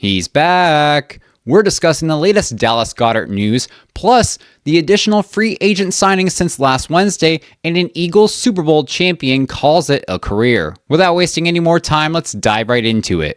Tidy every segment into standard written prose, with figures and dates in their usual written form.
He's back! We're discussing the latest Dallas Goedert news, plus the additional free agent signings since last Wednesday, and an Eagles Super Bowl champion calls it a career. Without wasting any more time, let's dive right into it.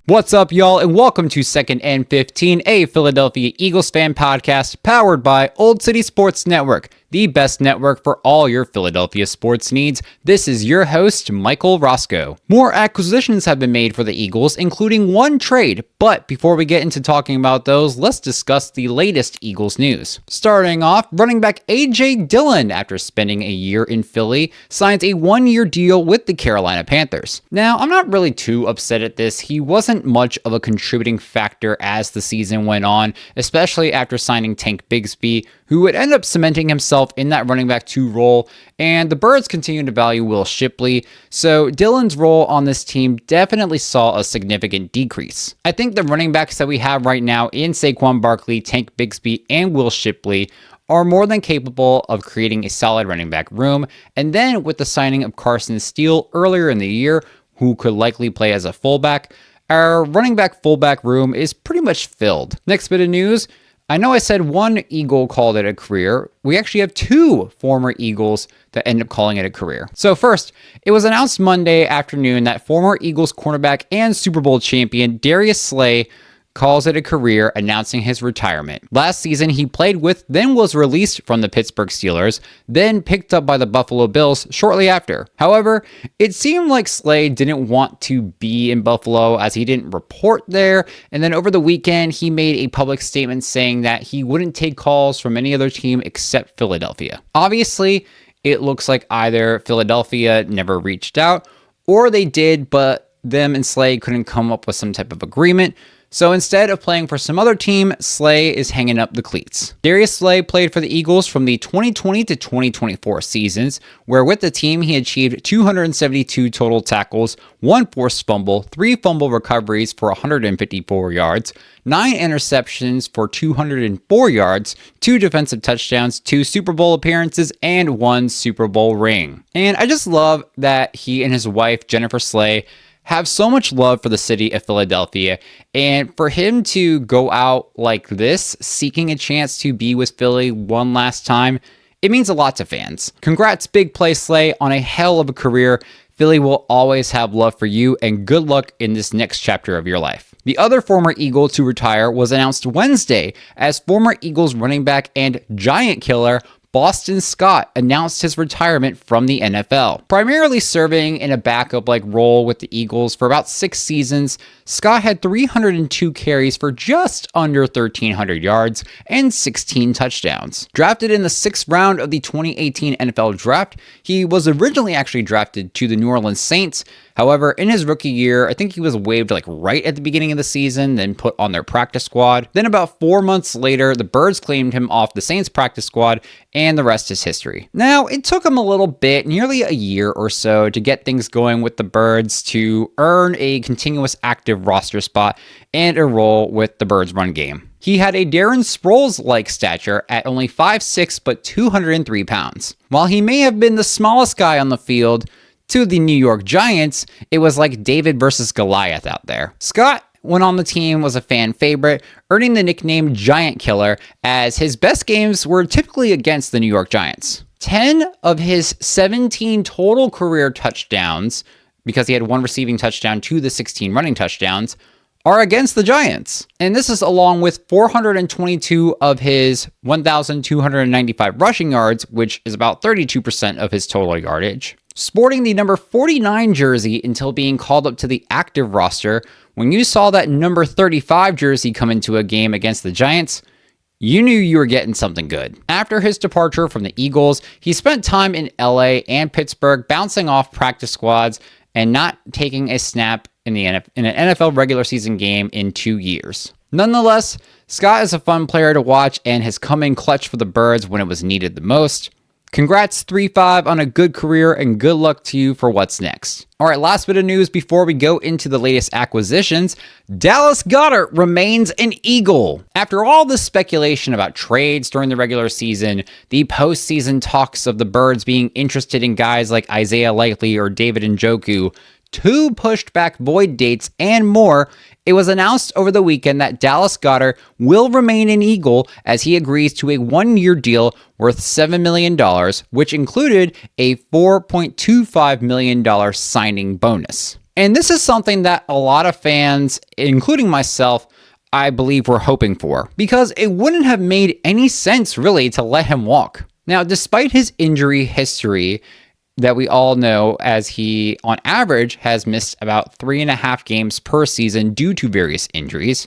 What's up, y'all, and welcome to 2nd and 15, a Philadelphia Eagles fan podcast powered by Olde City Sports Network, the best network for all your Philadelphia sports needs. This is your host, Michael Roscoe. More acquisitions have been made for the Eagles, including one trade, but before we get into talking about those, let's discuss the latest Eagles news. Starting off, running back A.J. Dillon, after spending a year in Philly, signs a one-year deal with the Carolina Panthers. Now, I'm not really too upset at this. He wasn't much of a contributing factor as the season went on, especially after signing Tank Bigsby, who would end up cementing himself in that running back 2 role, and the Birds continue to value Will Shipley, so Dillon's role on this team definitely saw a significant decrease. I think the running backs that we have right now in Saquon Barkley, Tank Bigsby, and Will Shipley are more than capable of creating a solid running back room, and then with the signing of Carson Steele earlier in the year, who could likely play as a fullback, our running back fullback room is pretty much filled. Next bit of news. I know I said one Eagle called it a career. We actually have 2 former Eagles that end up calling it a career. So first, it was announced Monday afternoon that former Eagles cornerback and Super Bowl champion Darius Slay calls it a career, announcing his retirement. Last season, he played with, then was released from the Pittsburgh Steelers, then picked up by the Buffalo Bills shortly after. However, it seemed like Slay didn't want to be in Buffalo as he didn't report there, and then over the weekend, he made a public statement saying that he wouldn't take calls from any other team except Philadelphia. Obviously, it looks like either Philadelphia never reached out, or they did, but them and Slay couldn't come up with some type of agreement. So instead of playing for some other team, Slay is hanging up the cleats. Darius Slay played for the Eagles from the 2020 to 2024 seasons, where with the team he achieved 272 total tackles, 1 forced fumble, 3 fumble recoveries for 154 yards, 9 interceptions for 204 yards, 2 defensive touchdowns, 2 Super Bowl appearances, and 1 Super Bowl ring. And I just love that he and his wife, Jennifer Slay, have so much love for the city of Philadelphia, and for him to go out like this, seeking a chance to be with Philly one last time, it means a lot to fans. Congrats, big play Slay, on a hell of a career. Philly will always have love for you, and good luck in this next chapter of your life. The other former Eagle to retire was announced Wednesday as former Eagles running back and giant killer Boston Scott announced his retirement from the NFL. Primarily serving in a backup-like role with the Eagles for about 6 seasons, Scott had 302 carries for just under 1,300 yards and 16 touchdowns. Drafted in the 6th round of the 2018 NFL Draft, he was originally actually drafted to the New Orleans Saints. However, in his rookie year, I think he was waived right at the beginning of the season, then put on their practice squad. Then about 4 months later, the Birds claimed him off the Saints practice squad, and the rest is history. Now, it took him a little bit, nearly a year or so, to get things going with the Birds to earn a continuous active roster spot and a role with the Birds run game. He had a Darren Sproles-like stature at only 5'6", but 203 pounds. While he may have been the smallest guy on the field, to the New York Giants, it was like David versus Goliath out there. Scott, when on the team, was a fan favorite, earning the nickname Giant Killer, as his best games were typically against the New York Giants. 10 of his 17 total career touchdowns, because he had 1 receiving touchdown to the 16 running touchdowns, are against the Giants. And this is along with 422 of his 1,295 rushing yards, which is about 32% of his total yardage. Sporting the number 49 jersey until being called up to the active roster, when you saw that number 35 jersey come into a game against the Giants, you knew you were getting something good. After his departure from the Eagles, he spent time in LA and Pittsburgh bouncing off practice squads and not taking a snap in an NFL regular season game in 2 years. Nonetheless, Scott is a fun player to watch and has come in clutch for the Birds when it was needed the most. Congrats 3-5 on a good career, and good luck to you for what's next. All right, last bit of news before we go into the latest acquisitions. Dallas Goedert remains an Eagle. After all this speculation about trades during the regular season, the postseason talks of the Birds being interested in guys like Isaiah Likely or David Njoku, 2 pushed back void dates, and more, it was announced over the weekend that Dallas Goedert will remain an Eagle as he agrees to a 1-year deal worth $7 million, which included a $4.25 million signing bonus. And this is something that a lot of fans, including myself, I believe were hoping for, because it wouldn't have made any sense really to let him walk. Now, despite his injury history, that we all know, as he, on average, has missed about 3.5 games per season due to various injuries.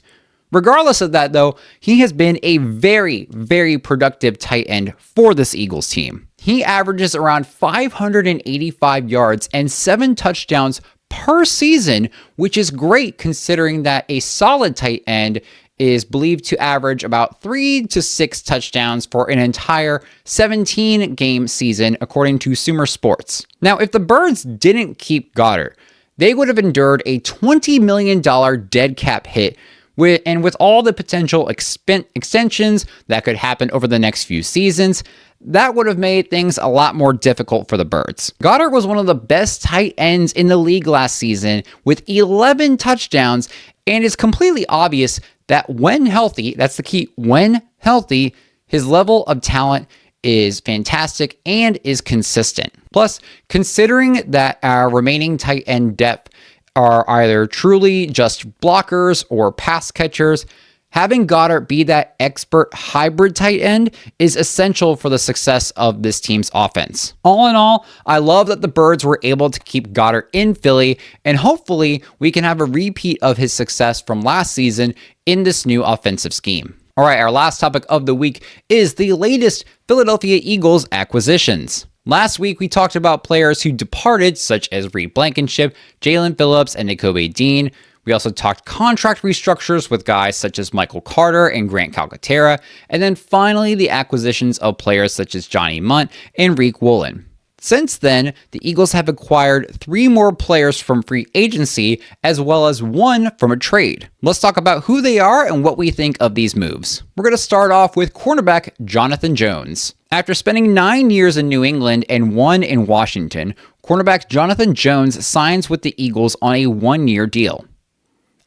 Regardless of that, though, he has been a very, very productive tight end for this Eagles team. He averages around 585 yards and 7 touchdowns per season, which is great considering that a solid tight end is believed to average about 3 to 6 touchdowns for an entire 17-game season, according to Sumer Sports. Now, if the Birds didn't keep Goedert, they would have endured a $20 million dead cap hit, with all the potential extensions that could happen over the next few seasons. That would have made things a lot more difficult for the Birds. Goedert was one of the best tight ends in the league last season with 11 touchdowns, and it's completely obvious that when healthy, that's the key, when healthy, his level of talent is fantastic and is consistent. Plus, considering that our remaining tight end depth are either truly just blockers or pass catchers, having Goedert be that expert hybrid tight end is essential for the success of this team's offense. All in all, I love that the Birds were able to keep Goedert in Philly, and hopefully we can have a repeat of his success from last season in this new offensive scheme. All right, our last topic of the week is the latest Philadelphia Eagles acquisitions. Last week, we talked about players who departed, such as Reed Blankenship, Jalen Phillips, and Nakobe Dean. We also talked contract restructures with guys such as Michael Carter and Grant Calcaterra, and then finally the acquisitions of players such as Johnny Munt and Riq Woolen. Since then, the Eagles have acquired 3 more players from free agency, as well as 1 from a trade. Let's talk about who they are and what we think of these moves. We're going to start off with cornerback Jonathan Jones. After spending 9 years in New England and 1 in Washington, cornerback Jonathan Jones signs with the Eagles on a 1-year deal.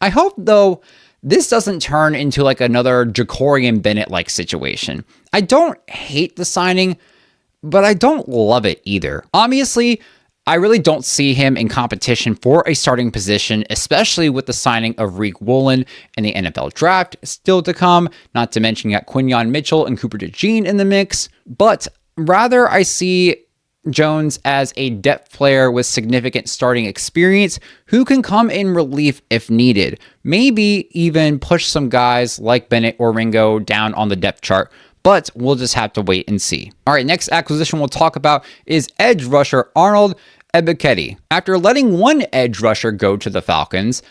I hope, though, this doesn't turn into like another Jacorian Bennett-like situation. I don't hate the signing, but I don't love it either. Obviously, I really don't see him in competition for a starting position, especially with the signing of Riq Woolen in the NFL draft still to come, not to mention you got Quinyon Mitchell and Cooper DeJean in the mix, but rather I see Jones as a depth player with significant starting experience who can come in relief if needed. Maybe even push some guys like Bennett or Ringo down on the depth chart, but we'll just have to wait and see. All right, next acquisition we'll talk about is edge rusher Arnold Ebiketie. After letting one edge rusher go to the Falcons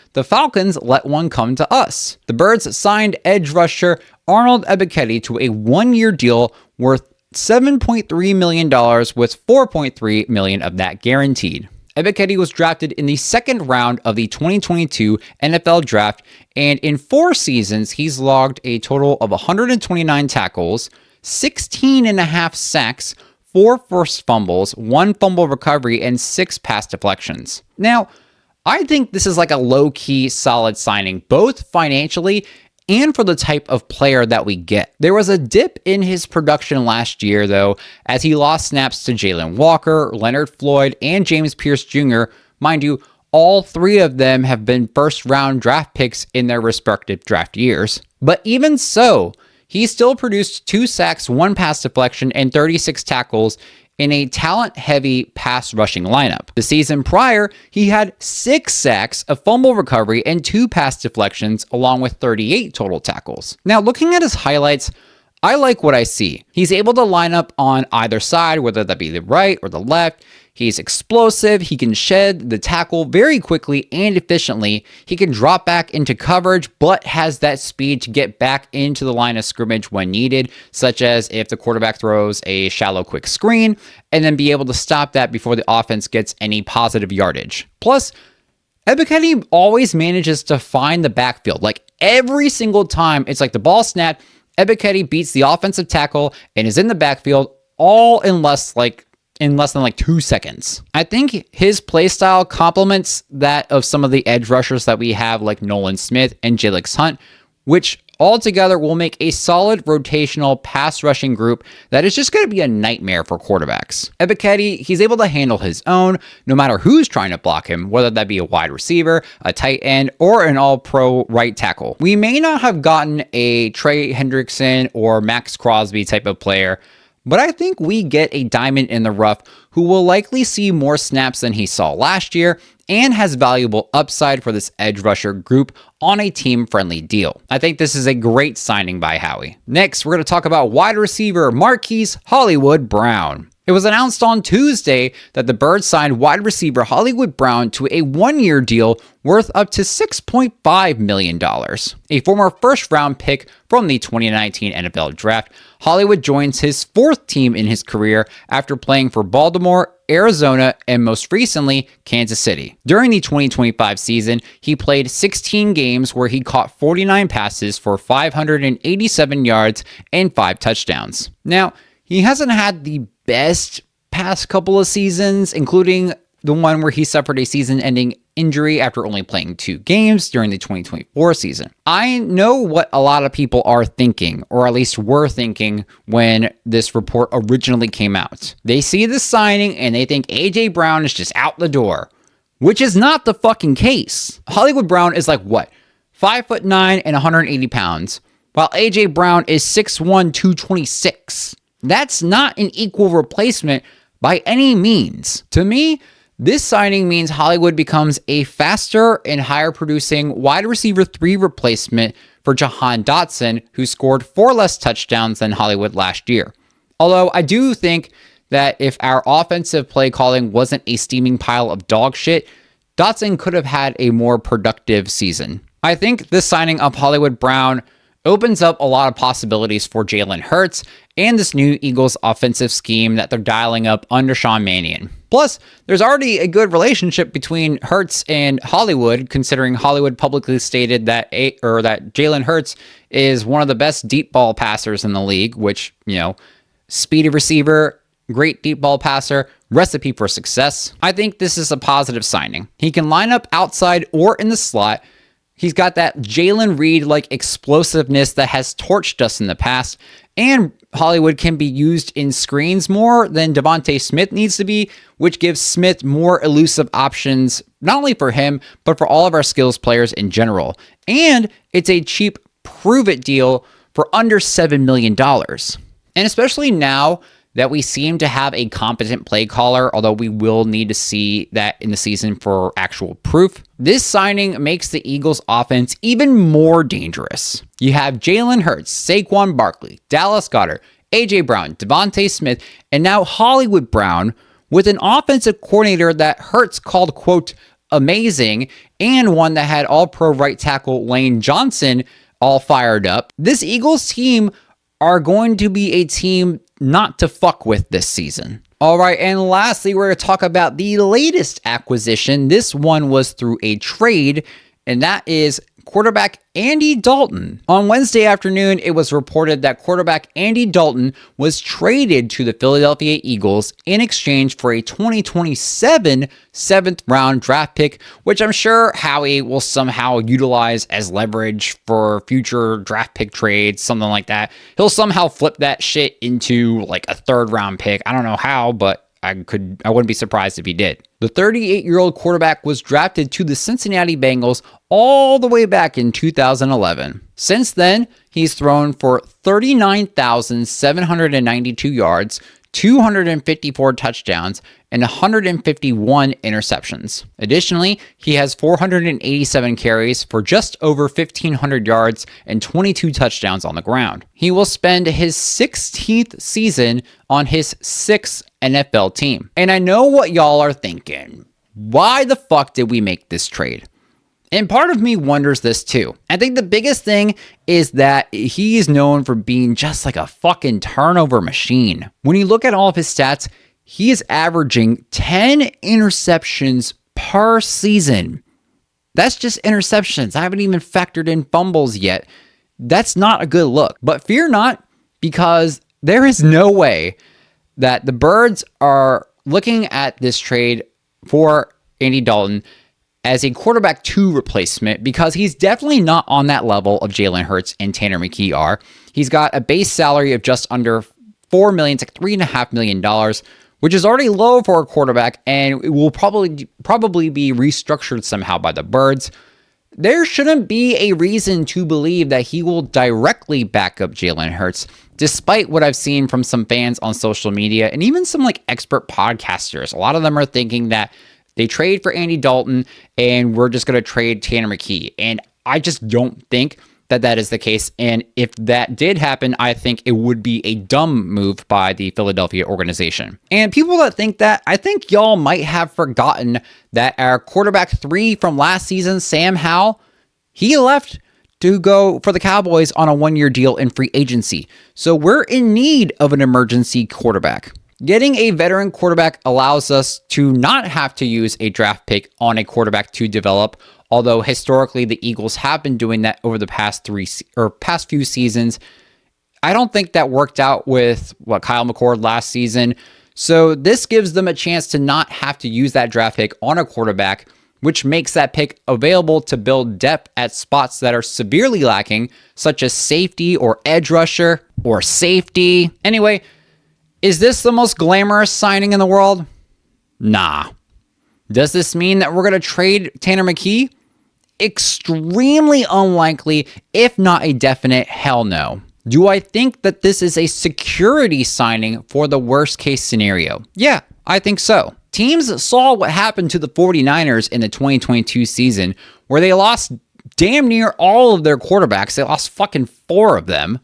let one come to us. The Birds signed edge rusher Arnold Ebiketie to a 1-year deal worth $7.3 million with $4.3 million of that guaranteed. Ebiketie was drafted in the 2nd round of the 2022 NFL Draft, and in 4 seasons, he's logged a total of 129 tackles, 16.5 sacks, 4 forced fumbles, 1 fumble recovery, and 6 pass deflections. Now, I think this is like a low-key solid signing, both financially and for the type of player that we get. There was a dip in his production last year, though, as he lost snaps to Jalen Walker, Leonard Floyd, and James Pierce Jr. Mind you, all 3 of them have been first-round draft picks in their respective draft years. But even so, he still produced 2 sacks, 1 pass deflection, and 36 tackles in a talent-heavy pass rushing lineup. The season prior, he had 6 sacks, a fumble recovery, and 2 pass deflections, along with 38 total tackles. Now, looking at his highlights, I like what I see. He's able to line up on either side, whether that be the right or the left. He's explosive. He can shed the tackle very quickly and efficiently. He can drop back into coverage, but has that speed to get back into the line of scrimmage when needed, such as if the quarterback throws a shallow quick screen, and then be able to stop that before the offense gets any positive yardage. Plus, Ebiketie always manages to find the backfield. Like every single time, it's like the ball snapped, Ebiketie beats the offensive tackle and is in the backfield all in less than 2 seconds. I think his play style complements that of some of the edge rushers that we have, like Nolan Smith and Jalix Hunt, which altogether will make a solid rotational pass rushing group that is just going to be a nightmare for quarterbacks. Ebiketie, he's able to handle his own no matter who's trying to block him, whether that be a wide receiver, a tight end, or an all-pro right tackle. We may not have gotten a Trey Hendrickson or Max Crosby type of player, but I think we get a diamond in the rough who will likely see more snaps than he saw last year and has valuable upside for this edge rusher group on a team-friendly deal. I think this is a great signing by Howie. Next, we're going to talk about wide receiver Marquise Hollywood Brown. It was announced on Tuesday that the Birds signed wide receiver Hollywood Brown to a one-year deal worth up to $6.5 million. A former first-round pick from the 2019 NFL Draft, Hollywood joins his fourth team in his career after playing for Baltimore, Arizona, and most recently, Kansas City. During the 2025 season, he played 16 games where he caught 49 passes for 587 yards and 5 touchdowns. Now, he hasn't had the best past couple of seasons, including the one where he suffered a season-ending injury after only playing 2 games during the 2024 season. I know what a lot of people are thinking, or at least were thinking when this report originally came out. They see the signing and they think AJ Brown is just out the door, which is not the fucking case. Hollywood Brown is like, what, 5'9" and 180 pounds, while AJ Brown is 6'1", 226. That's not an equal replacement by any means. To me, this signing means Hollywood becomes a faster and higher producing wide receiver 3 replacement for Jahan Dotson, who scored 4 less touchdowns than Hollywood last year. Although I do think that if our offensive play calling wasn't a steaming pile of dog shit, Dotson could have had a more productive season. I think this signing of Hollywood Brown opens up a lot of possibilities for Jalen Hurts and this new Eagles offensive scheme that they're dialing up under Sean Mannion. Plus, there's already a good relationship between Hurts and Hollywood, considering Hollywood publicly stated that Jalen Hurts is one of the best deep ball passers in the league, which, speedy receiver, great deep ball passer, recipe for success. I think this is a positive signing. He can line up outside or in the slot. He's got that Jalen Reed-like explosiveness that has torched us in the past, and Hollywood can be used in screens more than Devontae Smith needs to be, which gives Smith more elusive options, not only for him, but for all of our skills players in general. And it's a cheap prove-it deal for under $7 million. And especially now that we seem to have a competent play caller, although we will need to see that in the season for actual proof. This signing makes the Eagles offense even more dangerous. You have Jalen Hurts, Saquon Barkley, Dallas Goedert, AJ Brown, Devontae Smith, and now Hollywood Brown with an offensive coordinator that Hurts called, quote, amazing, and one that had all-pro right tackle Lane Johnson all fired up. This Eagles team are going to be a team not to fuck with this season. All right, and lastly, we're going to talk about the latest acquisition. This one was through a trade, and that is quarterback Andy Dalton. On Wednesday afternoon, it was reported that quarterback Andy Dalton was traded to the Philadelphia Eagles in exchange for a 2027 7th-round draft pick, which I'm sure Howie will somehow utilize as leverage for future draft pick trades, something like that. He'll somehow flip that shit into like a 3rd-round pick. I don't know how, but I wouldn't be surprised if he did. The 38-year-old quarterback was drafted to the Cincinnati Bengals all the way back in 2011. Since then, he's thrown for 39,792 yards, 254 touchdowns, and 151 interceptions. Additionally, he has 487 carries for just over 1,500 yards and 22 touchdowns on the ground. He will spend his 16th season on his 6th NFL team. And I know what y'all are thinking. Why the fuck did we make this trade? And part of me wonders this too. I think the biggest thing is that he is known for being just like a fucking turnover machine. When you look at all of his stats, he is averaging 10 interceptions per season. That's just interceptions. I haven't even factored in fumbles yet. That's not a good look. But fear not, because there is no way that the Birds are looking at this trade for Andy Dalton as a quarterback 2 replacement, because he's definitely not on that level of Jalen Hurts and Tanner McKee are. He's got a base salary of just under $4 million, it's like $3.5 million, which is already low for a quarterback, and it will probably be restructured somehow by the Birds. There shouldn't be a reason to believe that he will directly back up Jalen Hurts, despite what I've seen from some fans on social media and even some like expert podcasters. A lot of them are thinking that they trade for Andy Dalton and we're just going to trade Tanner McKee. And I just don't think that that is the case. And if that did happen, I think it would be a dumb move by the Philadelphia organization. And people that think that, I think y'all might have forgotten that our quarterback 3 from last season, Sam Howell, he left to go for the Cowboys on a 1-year deal in free agency. So we're in need of an emergency quarterback. Getting a veteran quarterback allows us to not have to use a draft pick on a quarterback to develop, although historically the Eagles have been doing that over the past few seasons. I don't think that worked out with Kyle McCord last season. So this gives them a chance to not have to use that draft pick on a quarterback, which makes that pick available to build depth at spots that are severely lacking, such as safety or edge rusher or safety. Anyway, is this the most glamorous signing in the world? Nah. Does this mean that we're going to trade Tanner McKee? Extremely unlikely, if not a definite hell no. Do I think that this is a security signing for the worst case scenario? Yeah, I think so. Teams saw what happened to the 49ers in the 2022 season, where they lost damn near all of their quarterbacks. They lost fucking 4 of them.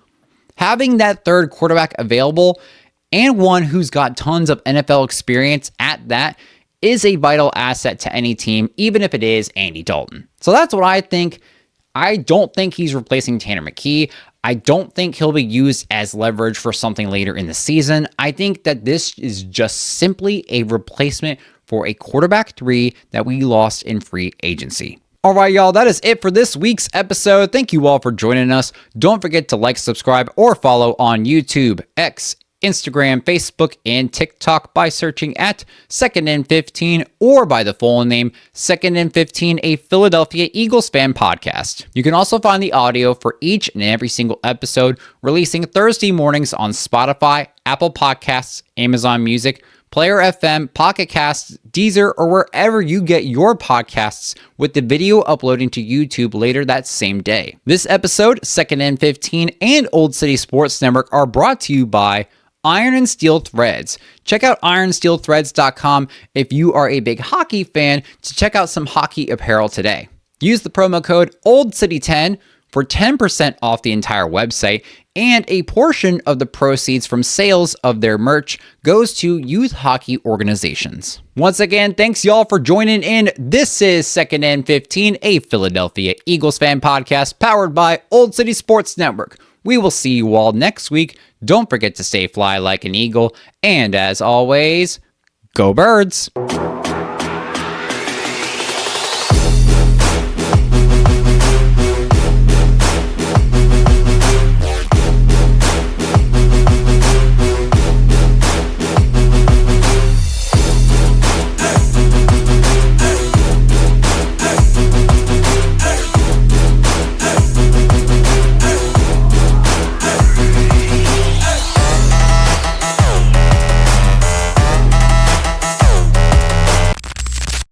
Having that third quarterback available, and one who's got tons of NFL experience at that, is a vital asset to any team, even if it is Andy Dalton. So that's what I think. I don't think he's replacing Tanner McKee. I don't think he'll be used as leverage for something later in the season. I think that this is just simply a replacement for a quarterback 3 that we lost in free agency. All right, y'all, that is it for this week's episode. Thank you all for joining us. Don't forget to like, subscribe, or follow on YouTube, X, Instagram, Facebook, and TikTok by searching at 2nd and 15 or by the full name 2nd and 15, a Philadelphia Eagles fan podcast. You can also find the audio for each and every single episode releasing Thursday mornings on Spotify, Apple Podcasts, Amazon Music, Player FM, Pocket Casts, Deezer, or wherever you get your podcasts, with the video uploading to YouTube later that same day. This episode, 2nd and 15, and Olde City Sports Network are brought to you by Iron and Steel Threads. Check out ironsteelthreads.com if you are a big hockey fan to check out some hockey apparel today. Use the promo code OLDCITY10 for 10% off the entire website, and a portion of the proceeds from sales of their merch goes to youth hockey organizations. Once again, thanks y'all for joining in. This is 2nd and 15, a Philadelphia Eagles fan podcast powered by Olde City Sports Network. We will see you all next week. Don't forget to stay fly like an eagle. And as always, go Birds!